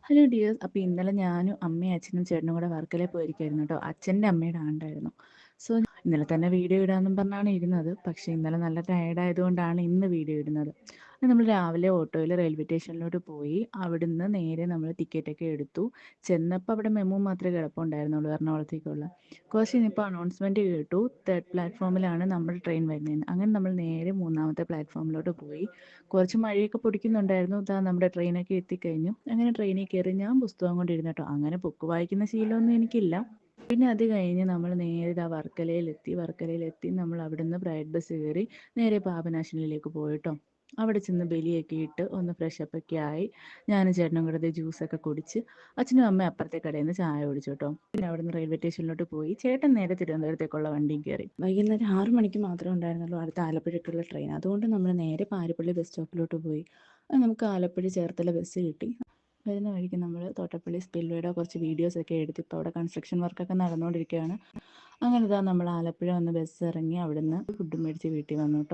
Hello dears. അപ്പോൾ ഇന്നലെ ഞാനും അമ്മയും അച്ഛനും ചേട്ടനും കൂടെ വർക്കലയിൽ പോയിരിക്കുമായിരുന്നു കേട്ടോ. അച്ഛൻ്റെ അമ്മയുടെ ആണ്ടായിരുന്നു. സോ ഇന്നലെ തന്നെ വീഡിയോ ഇടാമെന്നും പറഞ്ഞാണ് ഇരുന്നത്. പക്ഷേ ഇന്നലെ നല്ല ടയർഡായതുകൊണ്ടാണ് ഇന്ന് വീഡിയോ ഇടുന്നത്. നമ്മൾ രാവിലെ ഓട്ടോയിൽ റെയിൽവേ സ്റ്റേഷനിലോട്ട് പോയി. അവിടുന്ന് നേരെ നമ്മൾ ടിക്കറ്റൊക്കെ എടുത്തു. ചെന്നപ്പോൾ അവിടെ മെമു മാത്രമേ കിടപ്പുണ്ടായിരുന്നുള്ളൂ എറണാകുളത്തേക്കുള്ള. കുറച്ച് കഴിഞ്ഞപ്പോൾ അനൗൺസ്മെൻറ്റ് കേട്ടു, തേർഡ് പ്ലാറ്റ്ഫോമിലാണ് നമ്മുടെ ട്രെയിൻ വരുന്നതെന്ന്. അങ്ങനെ നമ്മൾ നേരെ മൂന്നാമത്തെ പ്ലാറ്റ്ഫോമിലോട്ട് പോയി. കുറച്ച് മഴയൊക്കെ പൊടിക്കുന്നുണ്ടായിരുന്നു. ഇതാ നമ്മുടെ ട്രെയിനൊക്കെ എത്തിക്കഴിഞ്ഞു. അങ്ങനെ ട്രെയിനിൽ കയറി ഞാൻ പുസ്തകം കൊണ്ടിരുന്നു കേട്ടോ. അങ്ങനെ ബുക്ക് വായിക്കുന്ന ശീലമൊന്നും എനിക്കില്ല. പിന്നെ അത് കഴിഞ്ഞ് നമ്മൾ നേരെ ഇതാ വർക്കലയിലെത്തി നമ്മൾ അവിടുന്ന് പ്രൈവറ്റ് ബസ് കയറി നേരെ പാപനാശിനിയിലേക്ക് പോയിട്ടോ. അവിടെ ചെന്ന് ബലിയൊക്കെ ഇട്ട് ഒന്ന് ഫ്രഷപ്പ് ഒക്കെ ആയി ഞാനും ചേട്ടനും കൂടെ ജ്യൂസൊക്കെ കുടിച്ച് അച്ഛനും അമ്മയും അപ്പുറത്തെ കടയിൽ നിന്ന് ചായ കുടിച്ചു കേട്ടോ. പിന്നെ അവിടുന്ന് റെയിൽവേ സ്റ്റേഷനിലോട്ട് പോയി. ചേട്ടൻ നേരെ തിരുവനന്തപുരത്തേക്കുള്ള വണ്ടിയും കയറി. വൈകുന്നേരം 6 മണിക്ക് മാത്രമേ ഉണ്ടായിരുന്നുള്ളൂ അടുത്ത ആലപ്പുഴയ്ക്കുള്ള ട്രെയിൻ. അതുകൊണ്ട് നമ്മൾ നേരെ പാരിപ്പള്ളി ബസ് സ്റ്റോപ്പിലോട്ട് പോയി. നമുക്ക് ആലപ്പുഴ ചേർത്തല ബസ് കിട്ടി. വരുന്ന വഴിക്ക് നമ്മൾ തോട്ടപ്പള്ളി സ്പിൽവേയുടെ കുറച്ച് വീഡിയോസൊക്കെ എടുത്ത് ഇപ്പോൾ അവിടെ കൺസ്ട്രക്ഷൻ വർക്കൊക്കെ നടന്നുകൊണ്ടിരിക്കുകയാണ്. അങ്ങനെ ഇതാ നമ്മൾ ആലപ്പുഴ വന്ന് ബസ് ഇറങ്ങി അവിടുന്ന് ഫുഡ് മേടിച്ച് വീട്ടിൽ വന്നു കേട്ടോ.